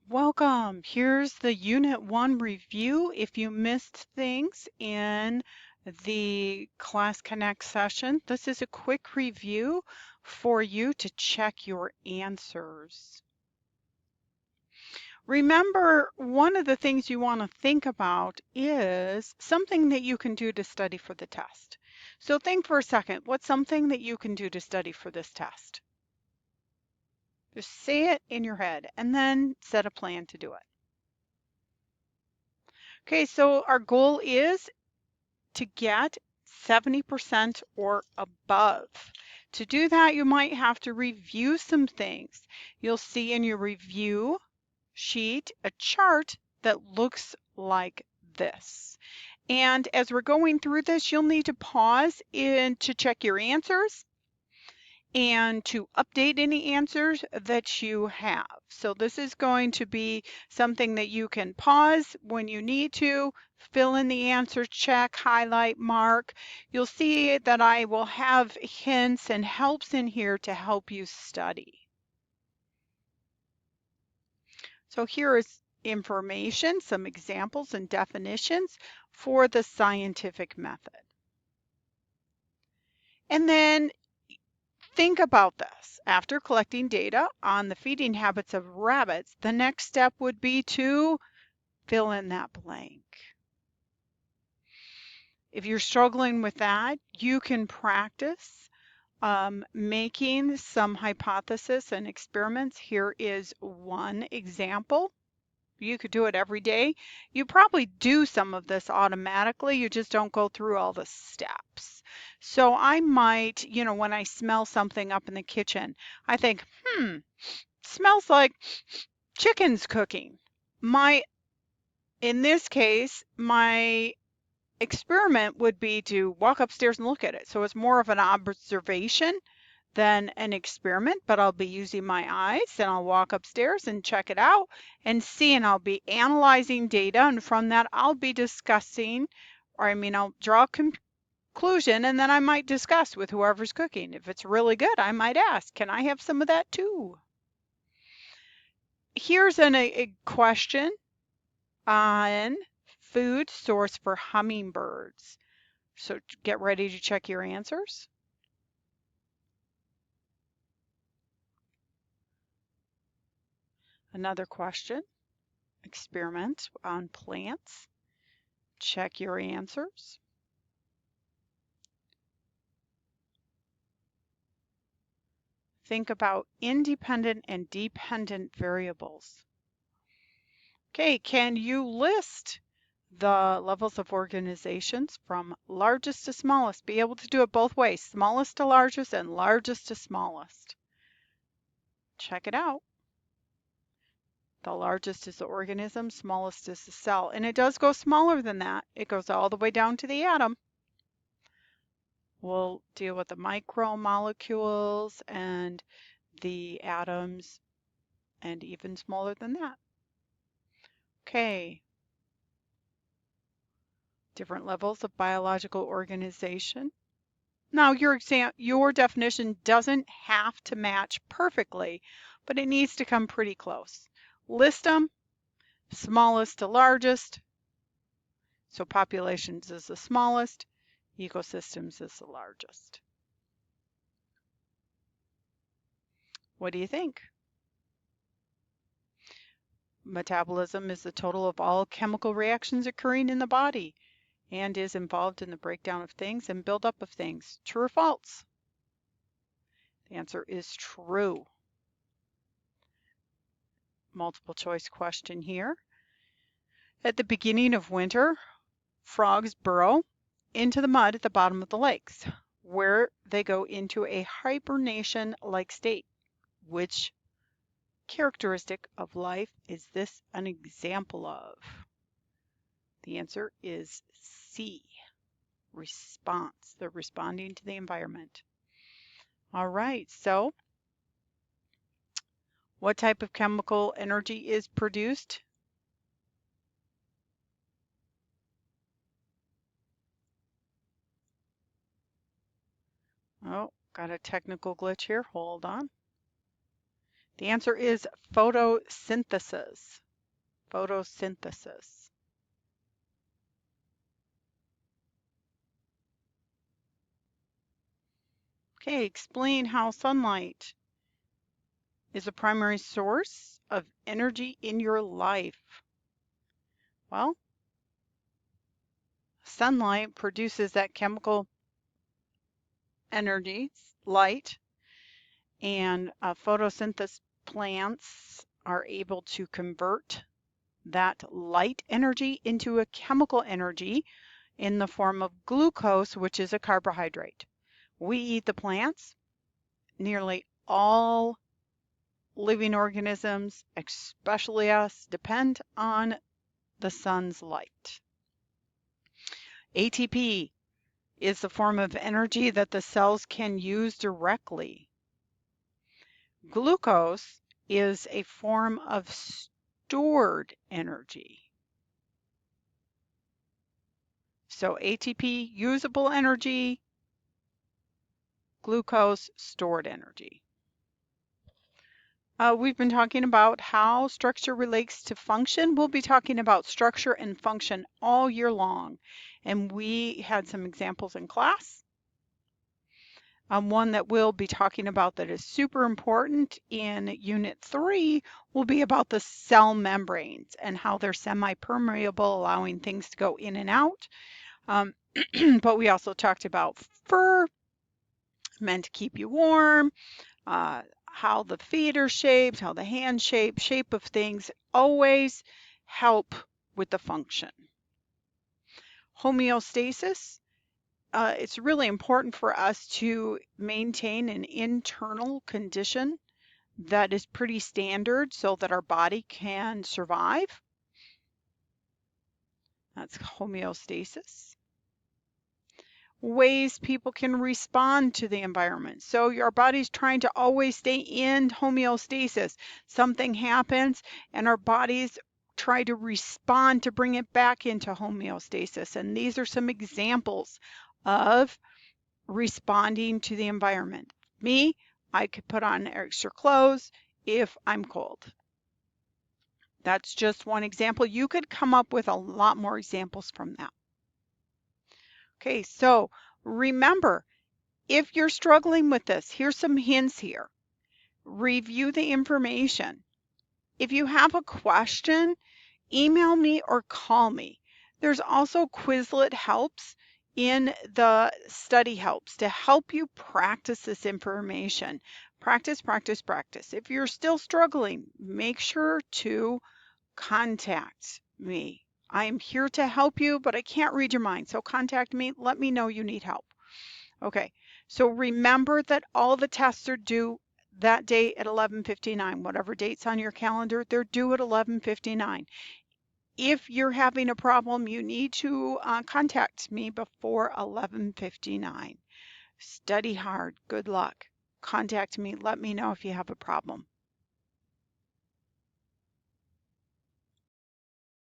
Welcome. Here's the Unit 1 review. If you missed things in the Class Connect session, this is a quick review for you to check your answers. Remember, one of the things you want to think about is something that you can do to study for the test. So think for a second, what's something that you can do to study for this test? Just say it in your head and then set a plan to do it. Okay, so our goal is to get 70% or above. To do that, you might have to review some things. You'll see in your review sheet a chart that looks like this. And as we're going through this, you'll need to pause to check your answers and to update any answers that you have. So this is going to be something that you can pause when you need to, fill in the answer, check, highlight, mark. You'll see that I will have hints and helps in here to help you study. So here is information, some examples and definitions for the scientific method. And then think about this. After collecting data on the feeding habits of rabbits, the next step would be to fill in that blank. If you're struggling with that, you can practice making some hypothesis and experiments. Here is one example. You could do it every day. You probably do some of this automatically. You just don't go through all the steps. So I might, when I smell something up in the kitchen, I think, smells like chicken's cooking. In this case, my experiment would be to walk upstairs and look at it. So it's more of an observation than an experiment, but I'll be using my eyes and I'll walk upstairs and check it out and see, and I'll be analyzing data, and from that I'll be discussing, I'll draw a conclusion, and then I might discuss with whoever's cooking. If it's really good, I might ask, can I have some of that too? Here's a question on food source for hummingbirds. So get ready to check your answers. Another question, experiment on plants. Check your answers. Think about independent and dependent variables. Okay, can you list the levels of organizations from largest to smallest? Be able to do it both ways, smallest to largest and largest to smallest. Check it out. The largest is the organism, smallest is the cell. And it does go smaller than that. It goes all the way down to the atom. We'll deal with the micromolecules and the atoms and even smaller than that. Okay. Different levels of biological organization. Now, your definition doesn't have to match perfectly, but it needs to come pretty close. List them, smallest to largest. So populations is the smallest, ecosystems is the largest. What do you think? Metabolism is the total of all chemical reactions occurring in the body and is involved in the breakdown of things and buildup of things. True or false? The answer is true. Multiple choice question here. At the beginning of winter, frogs burrow into the mud at the bottom of the lakes, where they go into a hibernation-like state. Which characteristic of life is this an example of? The answer is C, response. They're responding to the environment. All right, so what type of chemical energy is produced? Oh, got a technical glitch here. Hold on. The answer is photosynthesis. Photosynthesis. Okay, explain how sunlight is a primary source of energy in your life. Well, sunlight produces that chemical energy, light, and photosynthesis plants are able to convert that light energy into a chemical energy in the form of glucose, which is a carbohydrate. We eat the plants. Nearly all living organisms, especially us, depend on the sun's light. ATP is the form of energy that the cells can use directly. Glucose is a form of stored energy. So ATP, usable energy, glucose, stored energy. We've been talking about how structure relates to function. We'll be talking about structure and function all year long. And we had some examples in class. One that we'll be talking about that is super important in Unit 3 will be about the cell membranes and how they're semi-permeable, allowing things to go in and out. But we also talked about fur, meant to keep you warm, how the feet are shaped, how the hand shape of things always help with the function. Homeostasis. It's really important for us to maintain an internal condition that is pretty standard so that our body can survive. That's homeostasis. Ways people can respond to the environment. So your body's trying to always stay in homeostasis. Something happens and our bodies try to respond to bring it back into homeostasis. And these are some examples of responding to the environment. Me, I could put on extra clothes if I'm cold. That's just one example. You could come up with a lot more examples from that. Okay, so remember, if you're struggling with this, here's some hints here. Review the information. If you have a question, email me or call me. There's also Quizlet helps in the study helps to help you practice this information. Practice, practice, practice. If you're still struggling, make sure to contact me. I'm here to help you, but I can't read your mind. So contact me. Let me know you need help. Okay, so remember that all the tests are due that day at 11:59. Whatever date's on your calendar, they're due at 11:59. If you're having a problem, you need to contact me before 11:59. Study hard. Good luck. Contact me. Let me know if you have a problem.